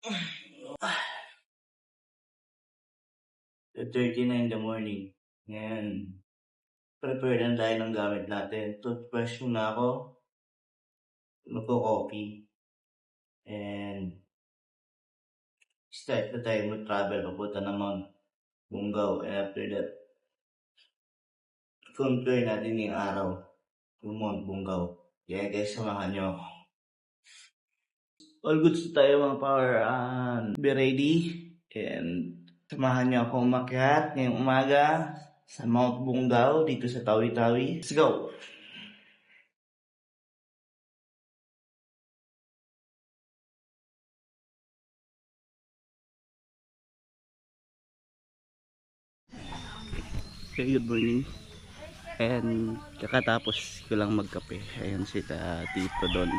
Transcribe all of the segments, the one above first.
2:30 na in the morning. Ngayon, prepare lang tayo ng gamit natin. Toothbrush muna ako. Magko-coffee. And start na tayo mag-travel. Papunta na Mount Bungaw. And after that, compare natin yung araw. Yung Mount Bungaw. Kaya guys, samahan nyo ako. All goods na tayo mga power. Be ready. And samahan niyo ako umakyat ngayong umaga sa Mount Bungaw dito sa Tawi-Tawi. Let's go! Okay, good morning. And kakatapos ko lang magkape. Ayan sila Tito Don.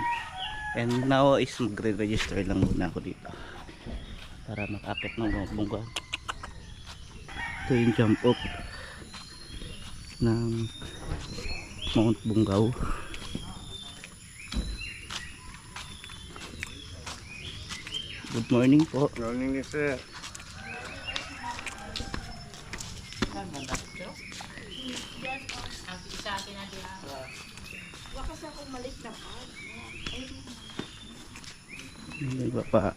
And now is magre-register lang muna ako dito para makakit ng Mount Bungaw. Ito yung jump up ng Mount Bungaw. Good morning po. Good morning, sir. May iba pa.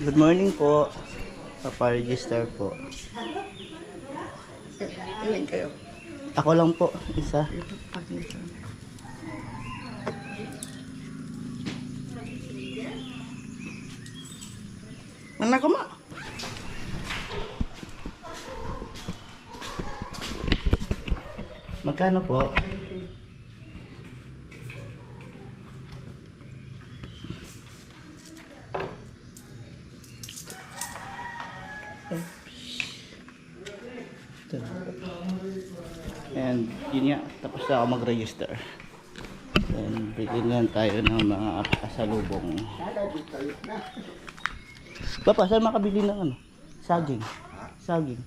Good morning po. Papa-register po. Ilan kayo? Ako lang po, isa. Mana ko ma? Magkano po? And yun nga, tapos na ako mag-register. And bigyan lang tayo ng mga pasalubong. Papa, saan makabili ng ano? Saging. Saging.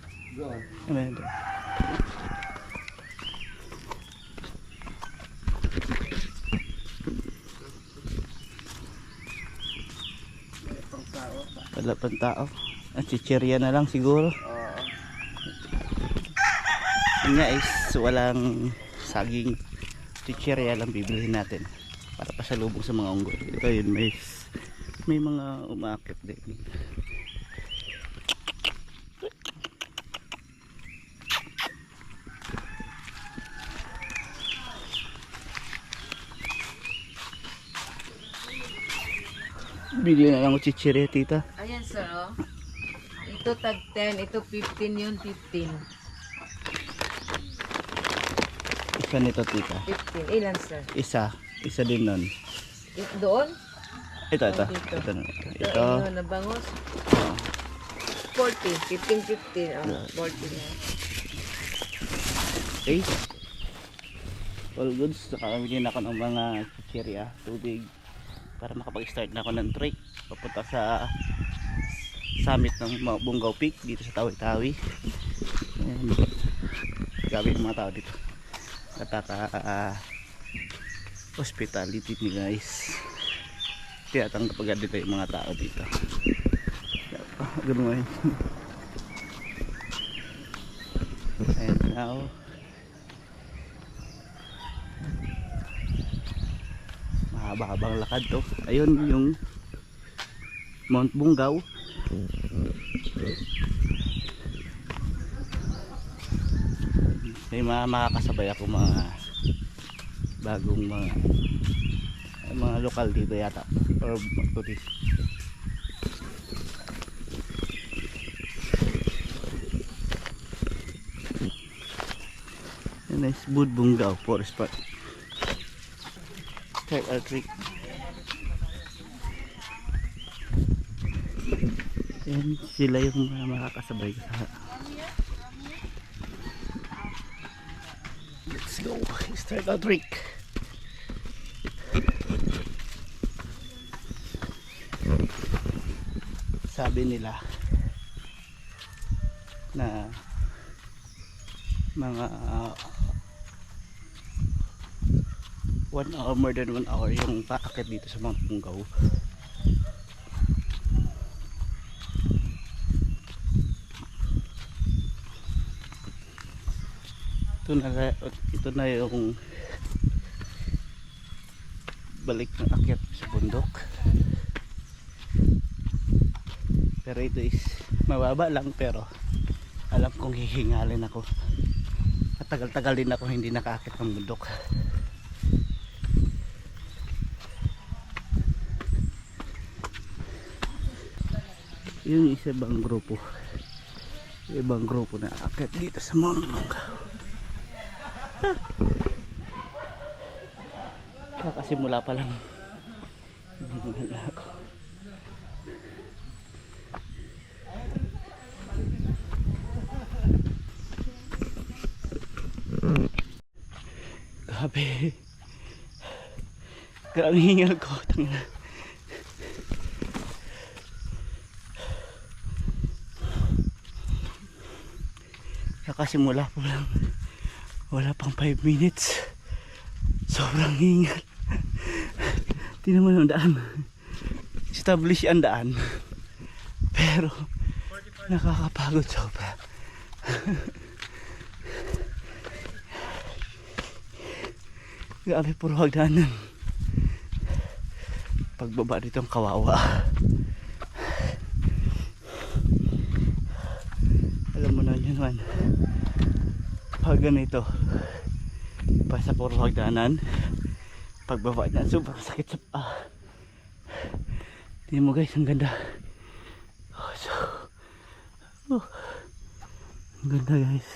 Amen. Wala pang tao. At chichirya na lang siguro. Yun nga is walang saging, chichirya lang bibilihin natin para pasalubong sa mga unggoy. Ito yun, may mga umaakit din. Bili na lang ako chichirya, tita. Ayan sir, oh. Ito tag 10, ito 15 yun, 15. Isa nito, tita. 15, ilan sir? Isa din nun. Doon? Ito. Dito. Ito Ito, ano, nabangos? 40, 15, 15, oh, 40 na. Okay. All goods. Nakakabili na ako ng mga chichirya, tubig, para makapag-start na ako ng trek papunta sa summit ng Bungaw Peak dito sa Tawi-Tawi. Grabe yung mga tao dito. Hospitality ni guys. Tinatanggap agad dito yung mga tao dito. Good morning. And now mahaba-habang lakad to. Ayun yung Mount Bungaw. May makakasabay ako mga bagong mga lokal dito yata or tourist. Nice Bud Bungaw Forest Park. Check our creek. And sila yung mga makakasabay ko sa. Let's go. Start our trek. Sabi nila na mga 1 hour, more than 1 hour yung paakit dito sa Mount Bungaw. Ito na yung balik ng akyat sa bundok. Pero ito is mababa lang, pero alam kong hihingalin ako. Matagal-tagal din ako hindi nakaakyat ng bundok. Yung isa ibang grupo na aakyat dito sa Mount Bungaw. Kakasimula pa lang. Grabe. Grabe hingal ko. Tangina. Kakasimula pa lang. Wala pang 5 minutes. Sobrang hingal. Tingnan mo yung daan. Establish ang daan. Pero nakakapagod sobra. Grabe, puro hagdanan. Pagbaba dito ang kawawa. Alam mo na yun man. Pag ganito, basta puro hagdanan. Pagbaba na, sobrang sakit sa paa. Tingnan mo guys, ang ganda. Ang ganda guys.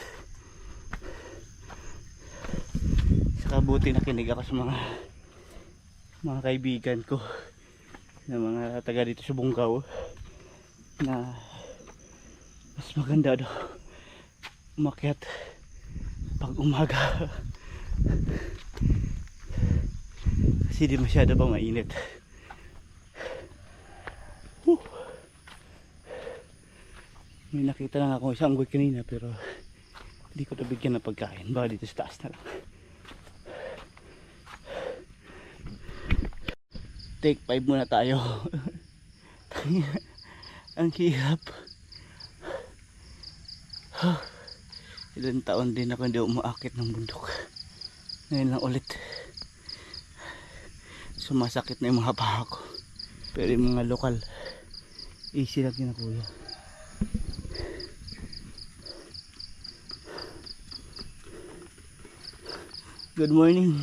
Saka buti nakinig ako sa mga kaibigan ko na mga taga dito sa Bungaw na mas maganda daw umakyat pag umaga kasi di masyado pa mainit. May nakita lang ako isang unggoy kanina pero hindi ko nabigyan ng pagkain, baka dito sa taas na lang. Take 5 muna tayo. Ang hirap. Ilang taon din ako hindi umaakit ng bundok. Ngayon lang ulit. Sumasakit na yung mga paa ko. Pero yung mga lokal, easy lang yun na kuya. Good morning.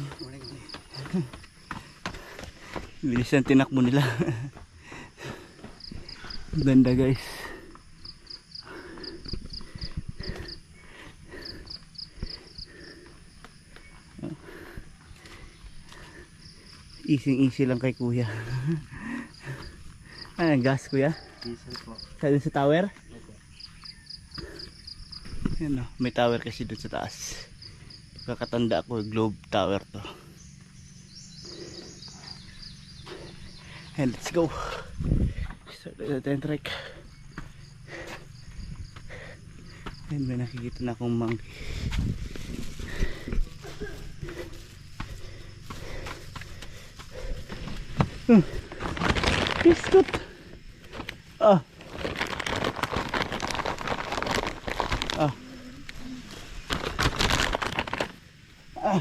Bilis ang tinakbo nila. Ganda guys. Easy lang kay kuya. Ano gas kuya? Diesel po. Sa tower? Yan o, may tower kasi doon sa taas. Kakatanda ko, Globe Tower to. And let's go. Start natin trek. And may nakikita na akong monkey. Biskut. Ah. Ah. Ah.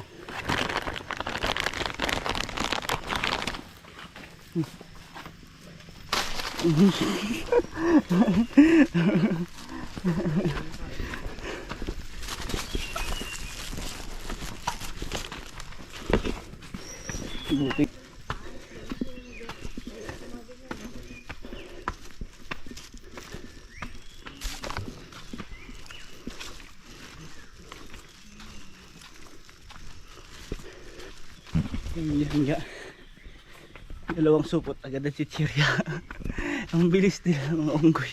Buti. Yan nga. Dalawang supot agad na chichirya. Ang bilis nila mga unggoy.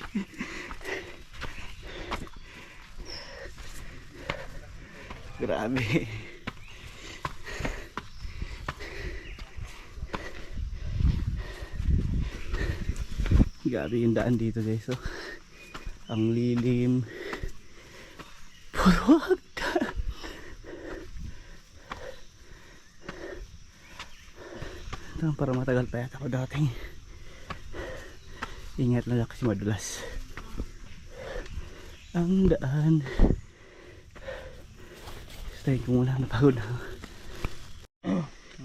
Grabe. Grabe yung daan dito guys. Oh. Ang lilim. Puro hagdan. Ito, para matagal pa yata ako dating. Ingat lang kasi madulas ang daan. Stay ko muna, napagod na.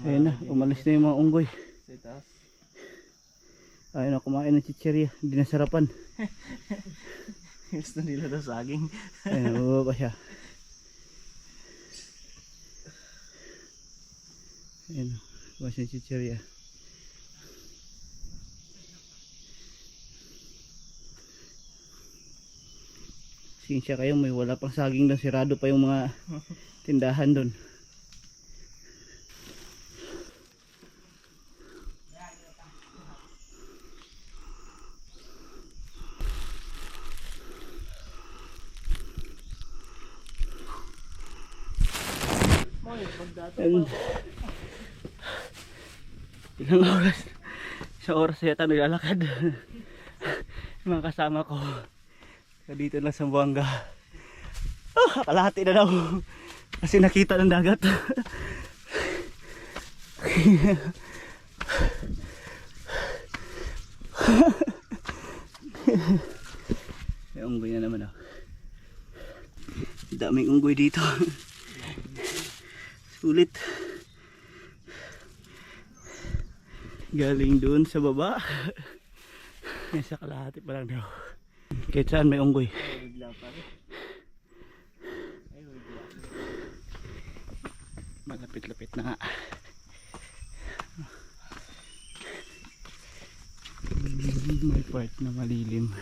Ayun na, umalis na yung mga unggoy. Ayun na, kumain ng chichirya, hindi na sarapan. Gusto nila daw saging. Ayun, bubaba siya. Ayun, kumain siya ng chichirya. Sinsya kayo, may wala pang saging doon, sirado pa yung mga tindahan doon. And ilang oras, sa oras yata naglalakad. Yung mga kasama ko dito lang sa Buanga. Kalahati na daw kasi nakita ng dagat. May unggoy na naman. Daming unggoy dito. Sulit. Galing doon sa baba. Nasa kalahati pa lang daw. Kahit saan may unggoy. Malapit-lapit na nga. May part na malilim.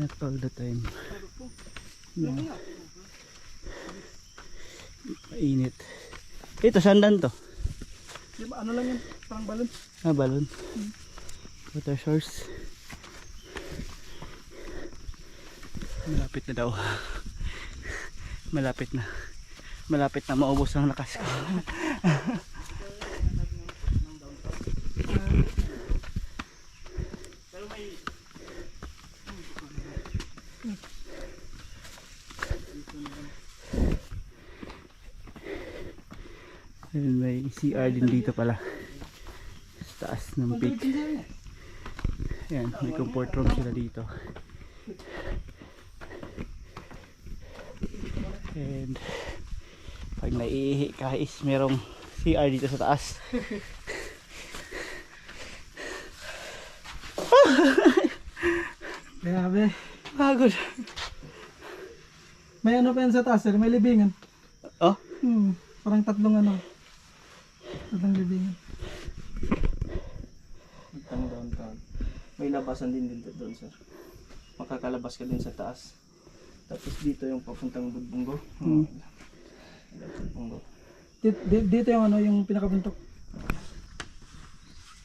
Not all the time. No. Mainit. Ito, sandan to? Ano lang yan? Parang balon. Ah, balon. Water source. Malapit na daw. Malapit na. Malapit na maubos ang lakas ko. And may CR din dito pala sa taas ng peak. Yan, may comfort room sila dito. And pag naiihi ka is merong CR dito sa taas. Grabe. Pagod. May ano pa yan sa taas, sir? May libingan. Oh? Parang tatlong libingan. Itang downtown. May labasan din dito doon, sir. Makakalabas ka din sa taas. Tapos dito yung papuntang Budbunggo. Budbunggo. Dito yung yung pinakabuntok.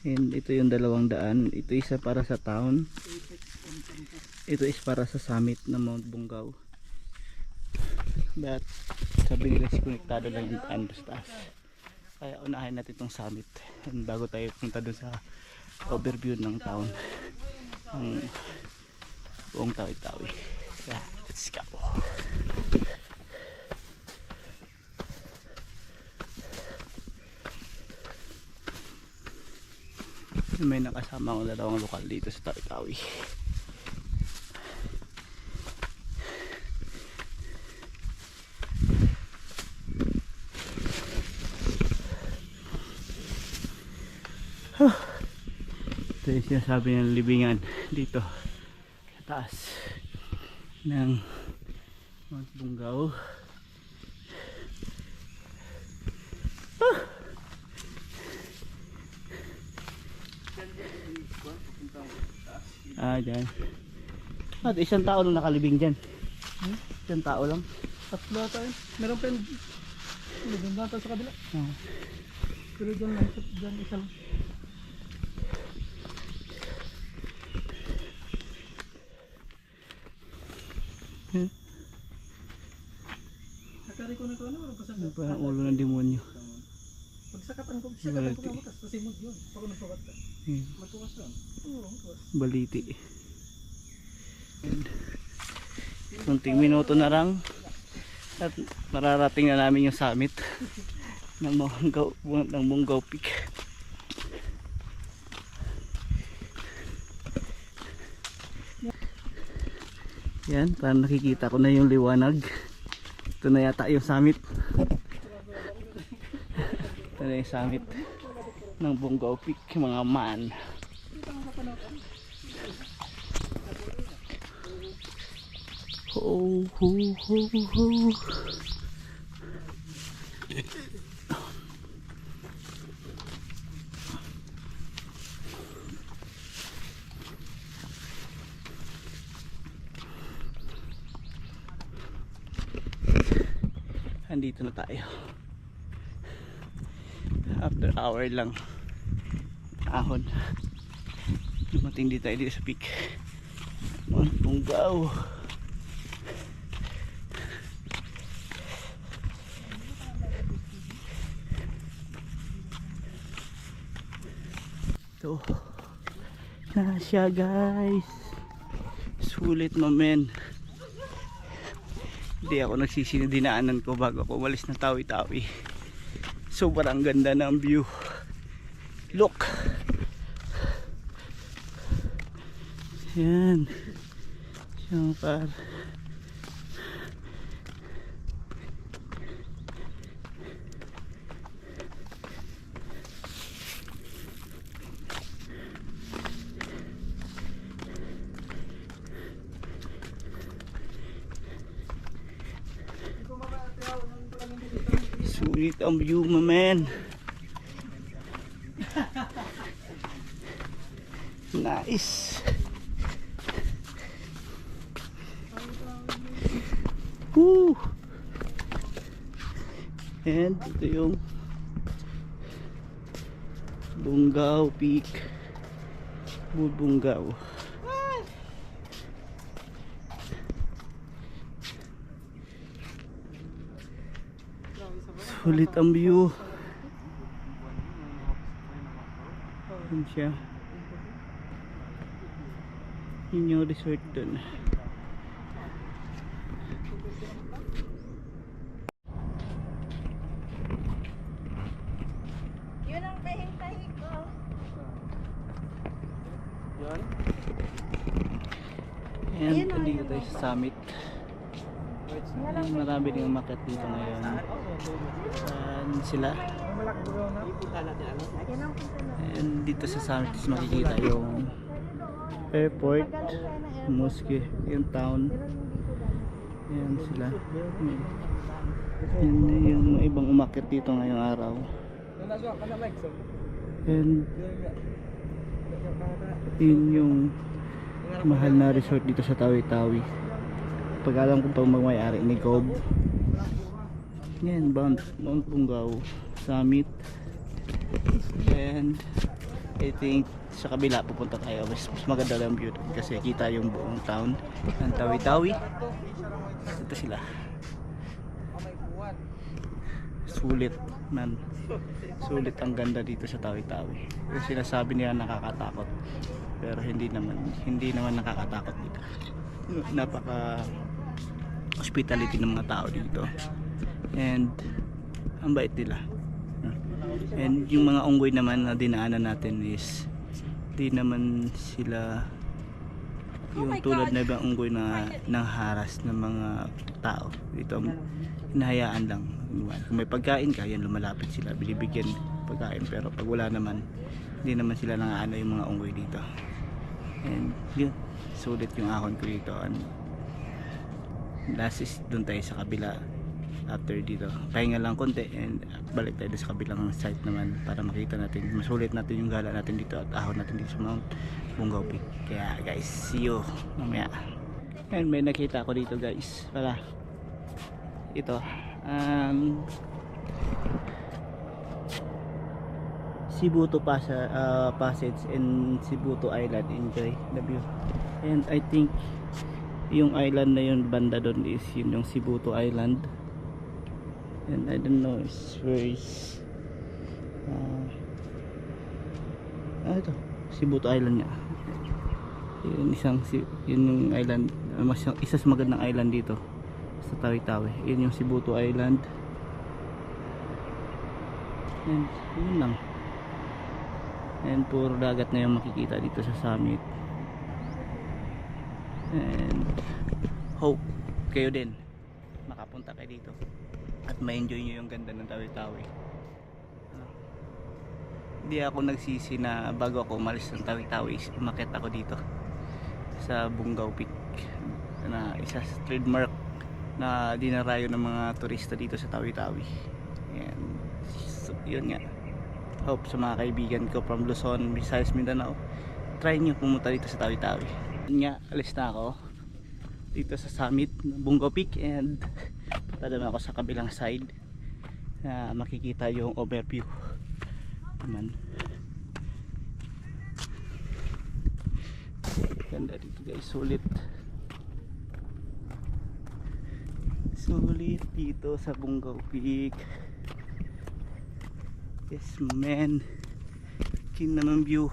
And ito yung dalawang daan. Ito isa para sa town. Ito is para sa summit ng Mount Bungaw. But sabi nila is konektado lang yung daan sa taas. Kaya unahin natin itong summit. And bago tayo punta doon sa overview ng town. Ang buong Tawi-Tawi. Yeah, let's go. May nakasama akong dalawang lokal dito sa Tawi-Tawi. Ito yung sinasabi ng libingan dito sa taas ng Mount Bungaw. Dyan. At isang tao lang nakalibing dyan. Isang tao lang. Tatlo tayo. Meron pa yung libing na sa kabila. Pero dyan lang, dyan isa lang. Nakari ko na ito, walang pasagat. Parang ulo ng demonyo. Pagsakatan ko makas, kasi mo yun. Pag nagsukat ka. Matukas lang. Oo, matukas. Baliti. Kunting minuto na lang at mararating na namin yung summit. ng Bungaw Peak. Yan, parang nakikita ko na yung liwanag. Ito na yata yung summit. Ito na yung summit ng Bungaw Peak, mga man. Ho ho ho ho. Andito na tayo. After hour lang ahon dumating dito tayo dito sa peak ng Bungaw. Ito na siya guys, sulit mamen. Hindi ako nagsisinadinaanan ko bago ako umalis na Tawi-Tawi. Sobrang ganda ng view. Look. Yan. Siyang par. Sulit ang view, my man. Nice. Woo. And ito yung Bungaw Peak. Bungaw. Sulit ang view. Yun siya. Yun yung resort dun. Yun ang kahing-kahing ko. Yun. And nandito tayo sa summit. Ay, marami din umakyat dito ngayon. Saan sila? And dito sa summit is makikita yung airport, mosque, yung town. Ayan sila. Yan yung ibang umakyat dito ngayong araw. And yun yung mahal na resort dito sa Tawi-Tawi. Pag-alam ko pang magmayari ni Cobb. Yan, Mount Bungaw Summit. And I think sa kabila pupunta tayo. Mas maganda lang view kasi kita yung buong town ng Tawi-Tawi. Ito sila. Sulit man. Sulit ang ganda dito sa Tawi-Tawi. Yung sinasabi nila nakakatakot. Pero hindi naman nakakatakot dito. Napaka hospitality ng mga tao dito. And ang bait nila. And yung mga unggoy naman na dinaanan natin is di naman sila yung tulad na ibang unggoy na nangharas ng mga tao. Dito hinahayaan lang. Kung may pagkain ka, yan lumalapit sila, binibigyan pagkain. Pero pag wala naman, hindi naman sila nangaano yung mga unggoy dito. And yun, sulit yung ahon ko dito. And last is dun tayo sa kabila. After dito pahinga lang konti and balik tayo sa kabilang site naman para makita natin, masulit natin yung gala natin dito at ahon natin dito sa Mount Bungaw Peak. Kaya guys, see you mamaya. And may nakita ko dito guys, pala ito Sibuto Passage and Sibuto Island. Enjoy the view. And I think yung island na yun banda doon is yun yung Sibuto Island. And I don't know where is ito Sibuto Island nga. Yun yung island, isa sa magandang island dito sa Tawi-Tawi. Yun yung Sibuto Island. And yun lang. And puro dagat ngayon makikita dito sa summit. And hope kayo din makapunta kayo dito at ma-enjoy nyo yung ganda ng Tawi-Tawi. Hindi ako nagsisi na bago ako umalis ng Tawi-Tawi, umakyat ako dito sa Bungaw Peak na isa sa trademark na dinarayo ng mga turista dito sa Tawi-Tawi. And so, yun nga, hope sa mga kaibigan ko from Luzon, Visayas, Mindanao, try nyo pumunta dito sa Tawi-Tawi. Yun nga, alis na ako dito sa summit ng Bungaw Peak and punta naman ako sa kabilang side na makikita yung overview naman. Ganda dito guys, sulit dito sa Bungaw Peak. Yes man, king naman view.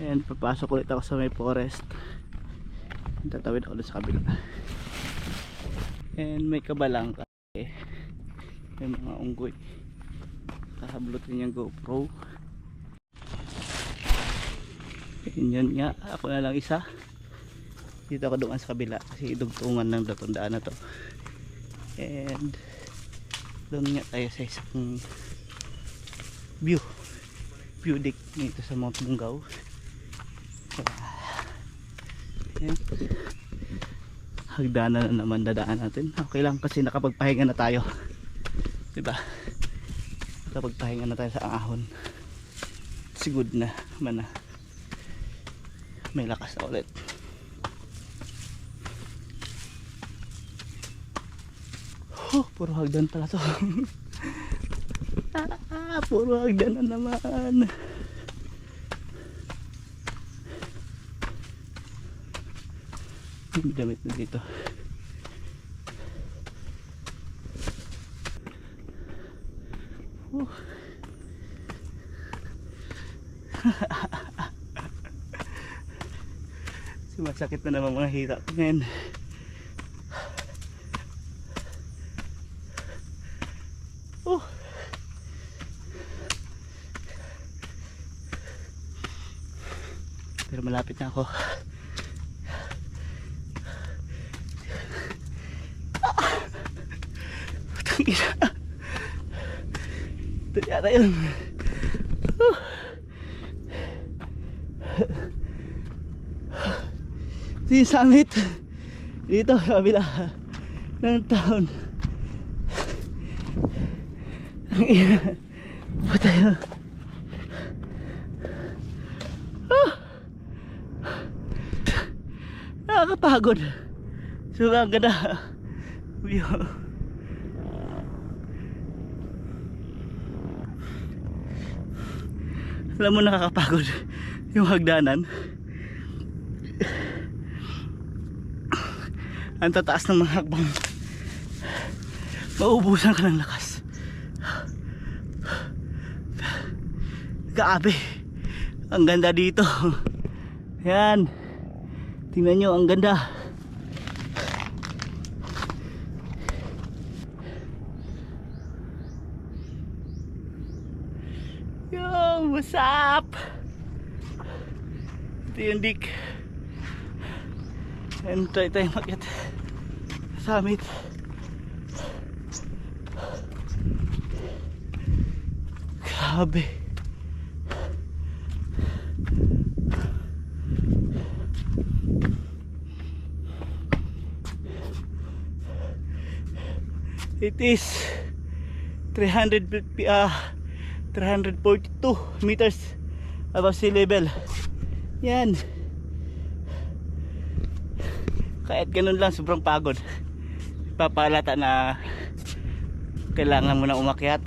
And papasok ulit ako sa may forest. Tatawid ako doon sa kabila. And may kabalang kasi may mga unggoy. Kahablutin yung GoPro. And yun nga, ako na lang isa. Dito ako doon sa kabila kasi dugtungan ng datong daan na to. And doon nga tayo sa isang view deck dito sa Mount Bungaw. Ayan. Hagdanan na naman dadaan natin. Okay lang kasi nakapagpahinga na tayo, diba? Nakapagpahinga na tayo sa ahon. Sigud na man na may lakas na ulit. Puro hagdan pala to. Puro hagdan na naman. Damit na dito. Sumasakit na naman mga hirap ngayon. Pero malapit na ako. Ito yata yun. Ito yung summit dito sa kabila ng town. Puta yun. Nakakapagod. Sobrang ganda view. Alam mo, nakakapagod yung hagdanan. Ang tataas ng mga hakbang, mauubusan ka ng lakas. Grabe, ang ganda dito. Yan, tingnan nyo, ang ganda. Yo, what's up? Ito yung dik. And try tayo makyat sa summit. Grabe. It is 342 meters above sea level. Yan. Kahit ganun lang, sobrang pagod. Papalata na kailangan mo na umakyat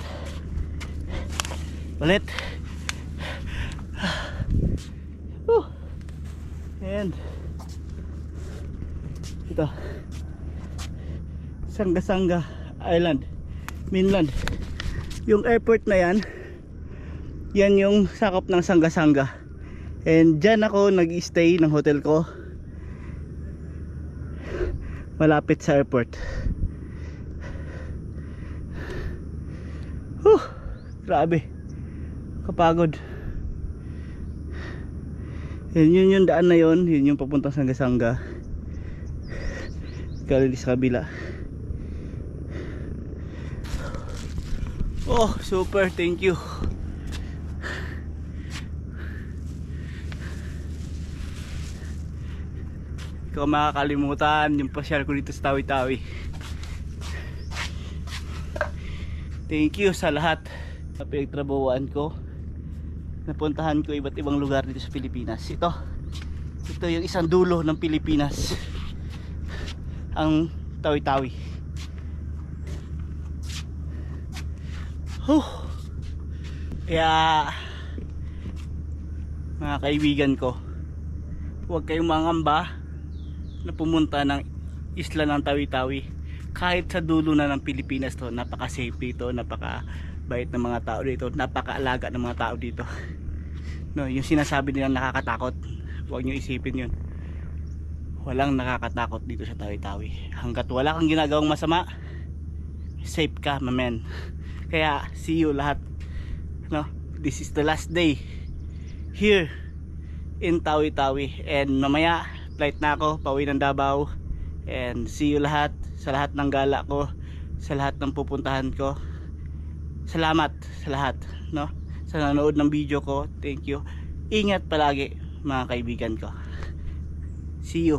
ulit. And ito, Sanga-Sanga Island, mainland. Yung airport na yan, yan yung sakop ng Sanga-Sanga. And dyan ako nag-stay ng hotel ko, malapit sa airport. Grabe. Kapagod. Yun yung daan na yun. Yun yung papuntang Sangga-Sangga. Galing sa kabila. Oh, super. Thank you. Ikaw makakalimutan yung pasyal ko dito sa Tawi-Tawi. Thank you sa lahat na pinagtrabahuan ko. Napuntahan ko iba't ibang lugar dito sa Pilipinas. Ito yung isang dulo ng Pilipinas, ang Tawi-Tawi. Kaya mga kaibigan ko, huwag kayong mangamba na pumunta ng isla ng Tawi-Tawi. Kahit sa dulo na ng Pilipinas to, napaka-safe dito, napaka-bait ng mga tao dito, napaka-alaga ng mga tao dito. No, yung sinasabi nilang nakakatakot, huwag nyo isipin yun. Walang nakakatakot dito sa Tawi-Tawi. Hanggat wala kang ginagawang masama, safe ka, mamen. Kaya see you lahat. No, this is the last day here in Tawi-Tawi, and mamaya flight na ako pauwi ng Davao. And see you lahat, sa lahat ng gala ko, sa lahat ng pupuntahan ko. Salamat sa lahat, no, sa nanood ng video ko. Thank you. Ingat palagi mga kaibigan ko. See you.